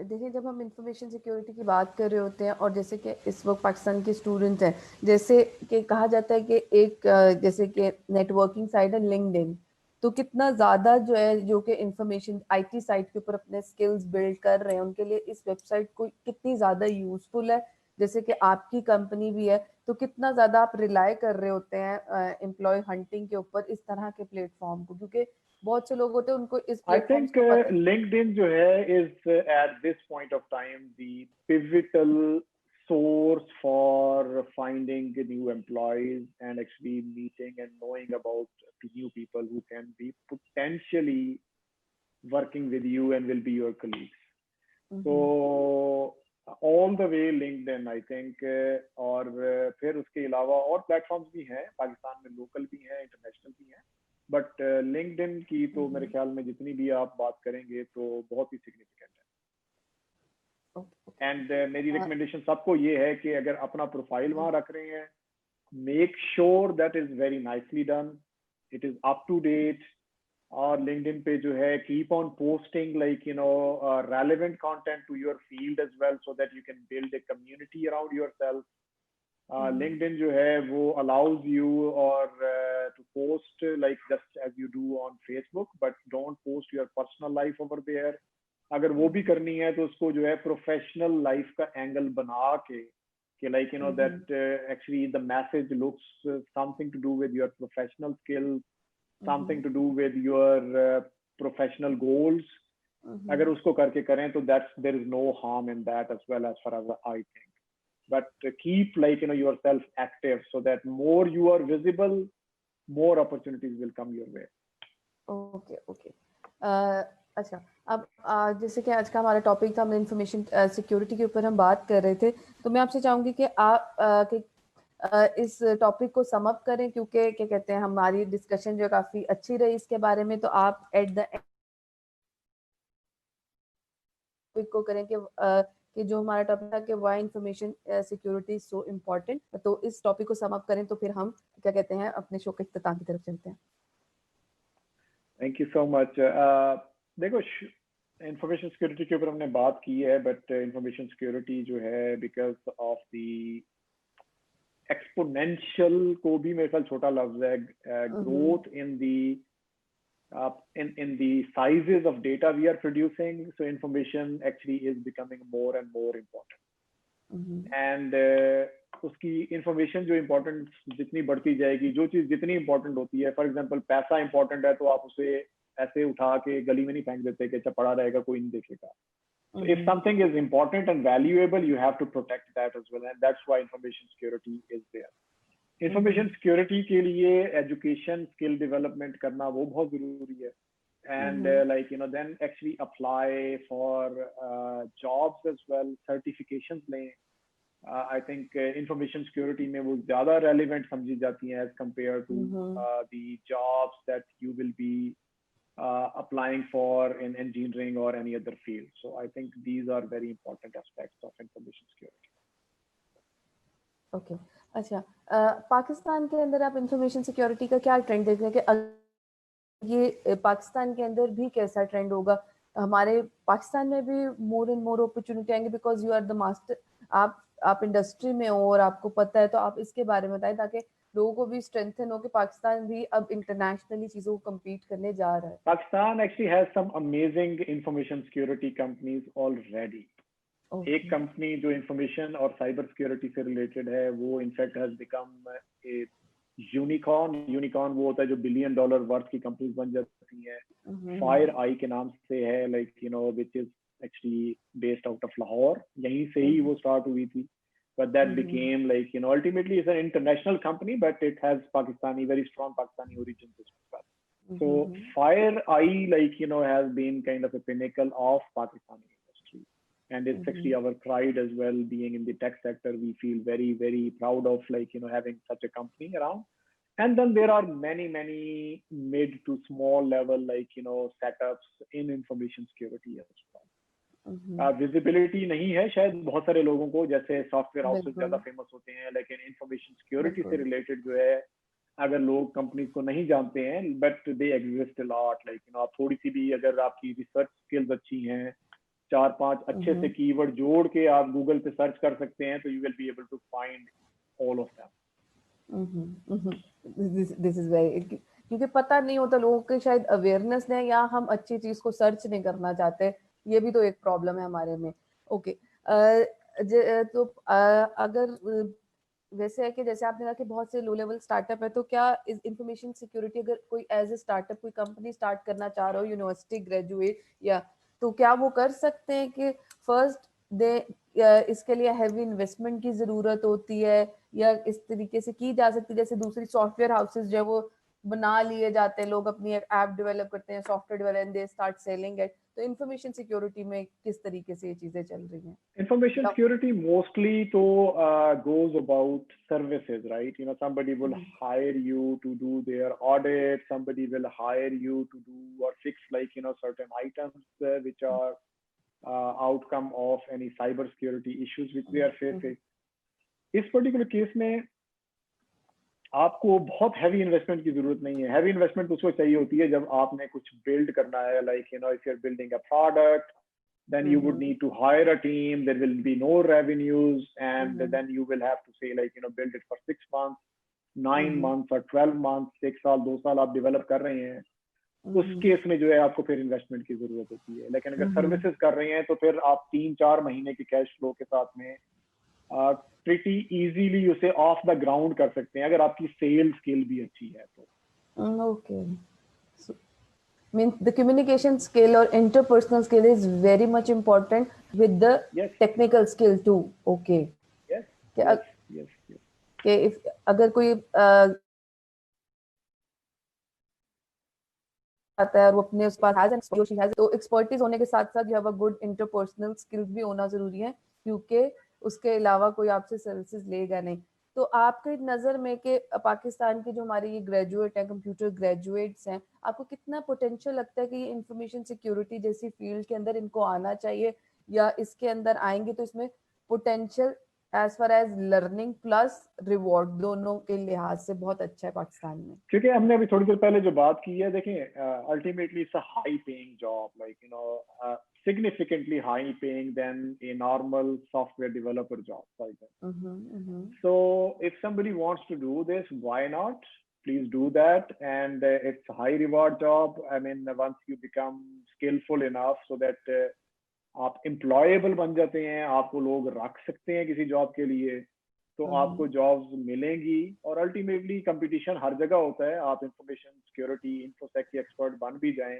देखिए, जब हम information security की बात कर रहे होते हैं और जैसे कि इस वक्त पाकिस्तान के स्टूडेंट हैं, जैसे कि कहा जाता है कि एक जैसे कि नेटवर्किंग साइट है लिंक्डइन, तो कितना ज़्यादा जो है जो कि इंफॉर्मेशन आईटी साइट के ऊपर अपने स्किल्स बिल्ड कर रहे हैं, उनके लिए इस वेबसाइट को कितनी ज़्यादा यूजफुल है। जैसे कि आपकी कंपनी भी है, तो कितना ज़्यादा आप रिलाई कर रहे होते हैं एम्प्लॉय हंटिंग के ऊपर इस तरह के प्लेटफॉर्म को, क्योंकि बहुत से लोग होते हैं उनको इस I प्लेटफॉर्म्स think को पता LinkedIn जो है is at this point of time the pivotal source for finding new employees and actually meeting and knowing about the new people who can be potentially working with you and will be your colleagues. So all the way LinkedIn I think, और फिर उसके अलावा और platforms भी हैं पाकिस्तान में, local भी हैं, इंटरनेशनल भी हैं, बट लिंक्डइन की तो मेरे ख्याल में जितनी भी आप बात करेंगे तो बहुत ही सिग्निफिकेंट है। एंड मेरी रिकमेंडेशन सबको ये है कि अगर अपना प्रोफाइल वहां रख रहे हैं, make sure that is very nicely done, it is up to date. और लिंक्डइन पे जो है keep on posting like relevant content to your field as well, so that you can build a community around yourself. LinkedIn जो है वो allows you or to post like just as you do on Facebook, but don't post your personal life over there. अगर वो भी करनी है तो उसको जो है प्रोफेशनल लाइफ का एंगल बना के कि like that actually the message looks something to do with your professional skills, something to do with your professional goals. अगर उसको करके करें तो there is no harm in that as well, as far as I think. But keep like yourself active so that more you are visible, more opportunities will come your way. Okay. अच्छा, अब जैसे कि आज का हमारा topic था, हम information security के ऊपर हम बात कर रहे थे, तो मैं आपसे चाहूंगी कि आप इस टॉपिक को सम अप करें, क्योंकि क्या कहते हैं हमारी डिस्कशन जो काफी अच्छी रही इसके बारे में, तो आप एट द टॉपिक को करें कि जो हमारा टॉपिक था कि why information security is so important, तो इस टॉपिक को सम अप करें तो फिर हम क्या कहते हैं अपने शो के इख्तिताम की तरफ चलते हैं। Thank you so much. देखो, इंफॉर्मेशन सिक्योरिटी के ऊपर हमने बात की है, बट इंफॉर्मेशन सिक्योरिटी जो है बिकॉज ऑफ द एक्सपोनेंशियल, को भी मेरे ख्याल छोटा लफ्ज है, growth in the in the sizes of data we are producing, so information actually is becoming more and more important. And उसकी इंफॉर्मेशन जो इम्पोर्टेंट जितनी बढ़ती जाएगी, जो चीज जितनी इंपॉर्टेंट होती है, फॉर एग्जांपल पैसा इंपॉर्टेंट है तो आप उसे ऐसे उठा के गली में नहीं फेंक देते कि अच्छा पड़ा रहेगा कोई नहीं देखेगा. So if something is important and valuable, you have to protect that as well, and that's why information security is there. Information security के लिए एजुकेशन स्किल डेवलपमेंट करना वो बहुत जरूरी है. And like you know then actually apply for jobs as well, certifications लें. I think information security में वो ज्यादा रेलिवेंट समझी जाती हैं as compare to the jobs that you will be applying for in engineering or any other field. So I think these are very important aspects of information security. Okay. अच्छा, पाकिस्तान के अंदर आप इंफॉर्मेशन सिक्योरिटी का क्या trend देख रहे हैं कि ये पाकिस्तान के अंदर भी कैसा ट्रेंड होगा? हमारे पाकिस्तान में भी मोर एंड मोर अपॉर्चुनिटी आएंगे because you are the master, आप इंडस्ट्री में हो और आपको पता है, तो आप इसके बारे में बताएं ताकि लोगों को भी स्ट्रेंथन हो कि पाकिस्तान भी अब इंटरनेशनली चीजों को कम्पीट करने जा रहा है. Pakistan actually has some amazing information security companies already. एक कंपनी जो इंफॉर्मेशन और साइबर सिक्योरिटी से रिलेटेड है वो in fact has become a unicorn. वो होता है जो $1 बिलियन वर्थ की कंपनीज बन जाती हैं. फायर आई के नाम से है, like you know which is actually based out of Lahore. यहीं से ही वो स्टार्ट हुई थी, but that became like you know ultimately it's an international company, but it has very strong Pakistani origins as well. So Fire Eye, like you know, has been kind of a pinnacle of Pakistani industry, and it's actually our pride as well. Being in the tech sector, we feel very, very proud of like you know having such a company around. And then there are many mid to small level like you know setups in information security as well. Visibility नहीं है शायद बहुत सारे लोगों को, जैसे software houses ज्यादा famous होते हैं, लेकिन इंफॉर्मेशन सिक्योरिटी से रिलेटेड जो है अगर लोग कंपनीज को नहीं जानते हैं, but they exist a lot. Like you no आप थोड़ी सी भी अगर आपकी रिसर्च स्किल्स अच्छी हैं, 4-5 अच्छे से कीवर्ड जोड़ के आप गूगल पे सर्च कर सकते हैं, तो you will be able to find all of them. This is very, क्योंकि पता नहीं होता लोगों के, शायद अवेयरनेस नहीं, या हम अच्छी चीज को सर्च नहीं करना चाहते, ये भी तो एक प्रॉब्लम है हमारे में. ओके. तो अगर वैसे है कि जैसे आपने कहा कि बहुत से लो लेवल स्टार्टअप है, तो क्या इस इंफॉर्मेशन सिक्योरिटी अगर कोई एज ए स्टार्टअप कोई कंपनी स्टार्ट करना चाह रहा हो, यूनिवर्सिटी ग्रेजुएट या, तो क्या वो कर सकते हैं कि फर्स्ट दे इसके लिए हैवी इन्वेस्टमेंट की जरूरत होती है, या इस तरीके से की जा सकती है जैसे दूसरी सॉफ्टवेयर हाउसेस जो है वो बना लिए जाते हैं, लोग अपनी ऐप डेवलप करते हैं, software develop, they start selling it. तो इंफॉर्मेशन सिक्योरिटी में किस तरीके से ये चीजें चल रही हैं? Information security mostly to goes about services, right? You know, somebody will hire you to do their audit, somebody will hire you to do or fix like you know certain items which are outcome of any cyber security issues which they are facing. इस particular case में आपको बहुत heavy investment की जरूरत नहीं है. Heavy investment उसको चाहिए होती है जब आपने कुछ बिल्ड करना है, like you know if you are building a product, then you would need to hire a team, there will be no revenues, and then you will have to say like you know build it for 6 months, 9 months or 12 months, 1 साल 2 साल आप develop कर रहे हैं. उस case में जो है आपको फिर इन्वेस्टमेंट की जरूरत होती है. लेकिन अगर सर्विसेज कर रहे हैं तो फिर आप 3-4 महीने के कैश फ्लो के साथ में प्रीटी इजीली उसे ऑफ द ग्राउंड कर सकते हैं अगर आपकी सेल्स स्किल भी अच्छी है तो. Okay. So, means the communication skill or interpersonal skill is very much important with the technical skill too. Okay. Yes. कि if अगर कोई आता है और वो अपने उस पास has तो एक्सपर्टीज होने के साथ साथ you have a good interpersonal skills भी होना जरूरी है, क्योंकि उसके अलावा कोई आपसे सर्विसेज लेगा नहीं. तो आपकी नजर में कि पाकिस्तान के जो हमारे ये ग्रेजुएट हैं, कंप्यूटर ग्रेजुएट्स हैं, आपको कितना पोटेंशियल लगता है कि ये इंफॉर्मेशन सिक्योरिटी जैसी फील्ड के अंदर इनको आना चाहिए, या इसके अंदर आएंगे तो इसमें potential as far as learning plus reward दोनों के लिहाज से बहुत अच्छा है पाकिस्तान में? क्योंकि हमने अभी थोड़ी देर पहले जो बात की है, देखें, ultimately it's a high paying job, like significantly high paying than a normal software developer job, for example. So if somebody wants to do this, why not? Please do that. And it's a high reward job. I mean, once you become skillful enough so that आप employable बन जाते हैं, आपको लोग रख सकते हैं किसी जॉब के लिए, तो आपको जॉब्स मिलेंगी। और अल्टीमेटली कंपटीशन हर जगह होता है। आप इंफॉर्मेशन सिक्योरिटी इन्फोसेक के एक्सपर्ट बन भी जाएं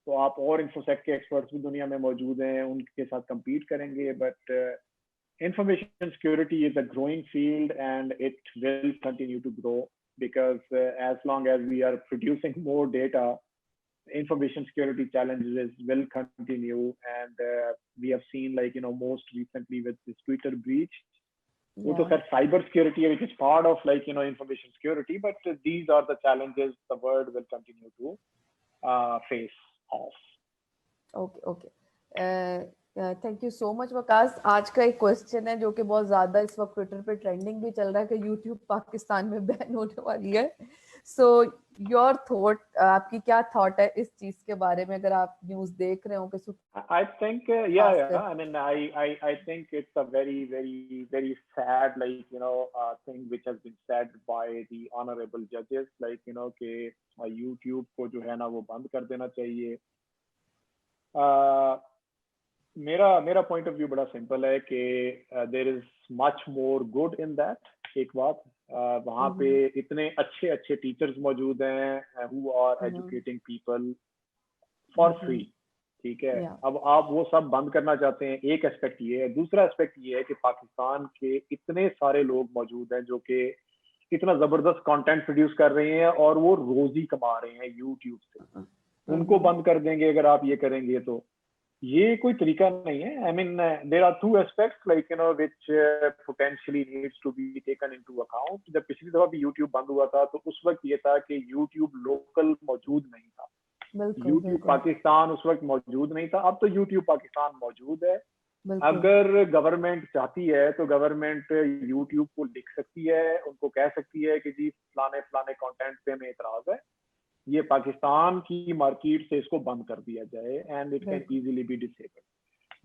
तो आप और इन्फोसेक के एक्सपर्ट्स भी दुनिया में मौजूद हैं, उनके साथ compete करेंगे। But information security is a growing field and it will continue to grow because as long as we are producing more data, information security challenges will continue. And we have seen, like, most recently with this Twitter breach, which is cyber security, which is part of, like, information security. But these are the challenges the world will continue to face off. Okay, thank you so much Waqas. आज का एक question है जो कि बहुत ज्यादा इस वक्त ट्विटर पे ट्रेंडिंग भी चल रहा है कि यूट्यूब पाकिस्तान में बैन होने वाली है। सो योर थॉट, आपकी क्या थॉट है इस चीज के बारे में, अगर आप न्यूज देख रहे हो कि I think I mean, I think it's a very sad, like, thing which has been said by the honorable judges, like, कि YouTube को जो है ना वो बंद कर देना चाहिए। मेरा पॉइंट ऑफ व्यू बड़ा सिंपल है कि there is much more good in that. एक बात, वहाँ पे इतने अच्छे टीचर्स मौजूद हैं who are educating people for free, ठीक है। अब आप वो सब बंद करना चाहते हैं, एक एस्पेक्ट ये है। दूसरा एस्पेक्ट ये है कि पाकिस्तान के इतने सारे लोग मौजूद हैं जो कि इतना जबरदस्त कंटेंट प्रोड्यूस कर रहे हैं और वो रोजी कमा रहे हैं यूट्यूब से। उनको बंद कर देंगे अगर आप ये करेंगे तो ये कोई तरीका नहीं है। I mean, there are two aspects, like, which potentially needs to be taken into account. जब पिछली दफा भी यूट्यूब बंद हुआ था तो उस वक्त ये था कि यूट्यूब लोकल मौजूद नहीं था, यूट्यूब पाकिस्तान उस वक्त मौजूद नहीं था। अब तो यूट्यूब पाकिस्तान मौजूद है। अगर गवर्नमेंट चाहती है तो गवर्नमेंट यूट्यूब को लिख सकती है, उनको कह सकती है कि जी फलाने कंटेंट पे हमें एतराज है, ये पाकिस्तान की मार्केट से इसको बंद कर दिया जाए, and it can easily be disabled.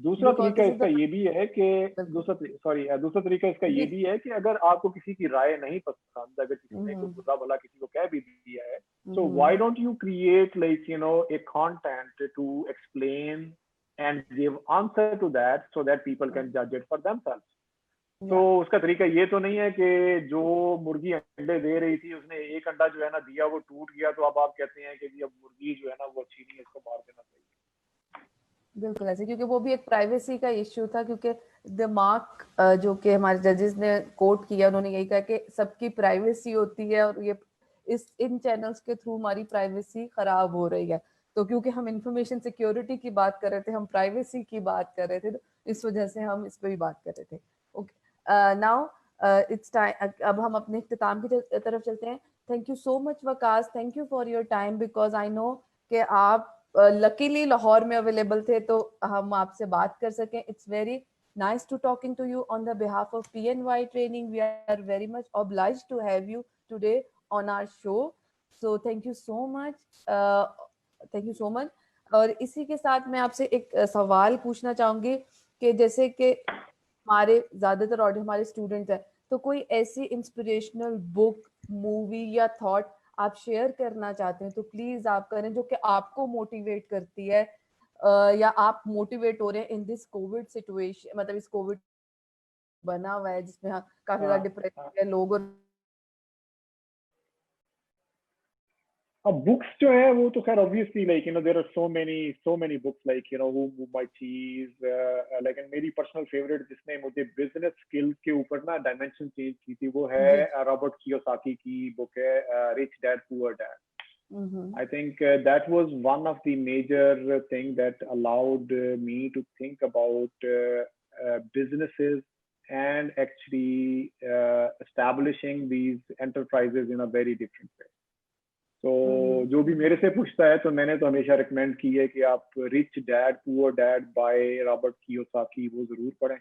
दूसरा तरीका इसका ये भी है कि दूसरा तरीका इसका ये भी है कि अगर आपको किसी की राय नहीं पसंद, अगर किसी ने कोई बुरा भला किसी को कह भी दिया है, so why don't you create, like, a content to explain and give answer to that so that people can judge it for themselves. तो उसका तरीका ये तो नहीं है कि जो मुर्गी अंडे दे रही थी उसने एक अंडा जो है ना दिया वो टूट गया, तो अब आप कहते हैं कि जी अब मुर्गी जो है ना वो अच्छी नहीं है, इसको मार देना चाहिए। बिल्कुल ऐसे, क्योंकि वो भी एक प्राइवेसी का इश्यू था। क्योंकि दिमाग जो कि हमारे जजेस ने कोट किया, उन्होंने यही कहा कि सबकी प्राइवेसी होती है और ये इन चैनल्स के थ्रू हमारी प्राइवेसी खराब हो रही है। तो क्योंकि हम इंफॉर्मेशन सिक्योरिटी की बात कर रहे थे, हम प्राइवेसी की बात कर रहे थे, तो इस वजह से हम इस पर भी बात कर रहे थे। ओके, नाउ इट्स टाइम, अब हम अपने इख्तिताम की तरफ चलते हैं। Thank you so much Waqas, thank you for your time, because I know कि आप लकीली लाहौर में अवेलेबल थे तो हम आपसे बात कर सकें। It's very nice to talking to you on the behalf of PNY Training. We are very much obliged to have you today on our show. So thank you so much. Thank you so much. और इसी के साथ मैं आपसे एक सवाल पूछना चाहूंगी कि जैसे कि हमारे ज्यादातर ऑडियंस हमारे स्टूडेंट्स हैं, तो कोई ऐसी इंस्पिरेशनल बुक, मूवी या थॉट आप शेयर करना चाहते हैं तो प्लीज आप करें, जो कि आपको मोटिवेट करती है या आप मोटिवेट हो रहे हैं इन दिस कोविड सिचुएशन, मतलब इस कोविड बना हुआ है जिसमें काफी ज्यादा डिप्रेशन है लोग। अब बुक्स जो है वो तो खैर obviously, like, there are so many books, like, who move my cheese, लेकिन मेरी पर्सनल फेवरेट जिसने मुझे बिजनेस स्किल्स के ऊपर ना डायमेंशन चेंज की थी वो है रॉबर्ट कियोसाकी की बुक है rich dad poor dad. I think that was one of the major thing that allowed me to think about businesses and actually establishing these enterprises in a very different way. तो जो भी मेरे से पूछता है तो मैंने तो हमेशा रिकमेंड की है कि आप rich dad poor dad by Robert Kiyosaki वो जरूर पढ़ें.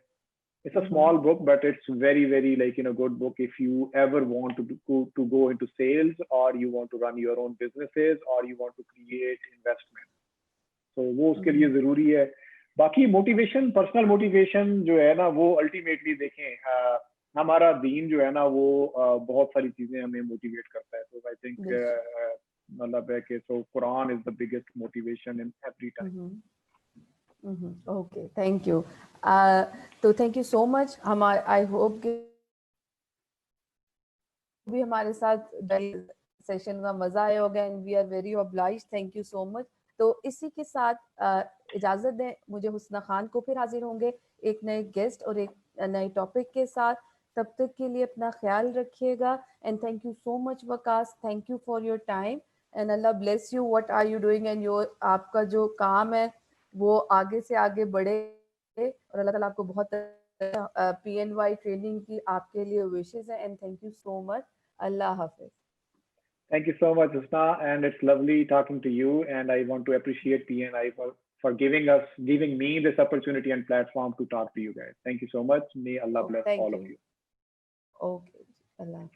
It's a small book, but it's very, very like good book if you ever want to go into sales, or you want to run your own businesses, or you want to create investment. So वो उसके लिए जरूरी है. बाकी motivation, personal motivation जो है ना, वो अल्टीमेटली देखें, हमारा दीन जो है ना वो बहुत सारी चीजें हमें मोटिवेट करता है. तो आई थिंक मतलब है कि so Quran is the biggest motivation in every time. Okay, thank you. तो thank you so much. Hmm I hope कि भी हमारे साथ सेशन का मजा आया होगा and we are very obliged. Thank you so much. तो इसी के साथ इजाजत दें. मुझे हुस्ना खान को फिर हाजिर होंगे एक नए गेस्ट और एक नए टॉपिक के साथ. तब तक के लिए अपना ख्याल रखिएगा and thank you so much Waqas. Thank you for your time and Allah bless you. What are you doing and your आपका जो काम है वो आगे से आगे बढ़े और अल्लाह ताला आपको बहुत PNY ट्रेनिंग की आपके लिए विशेस है and thank you so much. Allah Hafiz. Thank you so much, Husna, and it's lovely talking to you. And I want to appreciate PNI for giving me this opportunity and platform to talk to you guys. Thank you so much. May Allah bless all of you. Okay. Allah.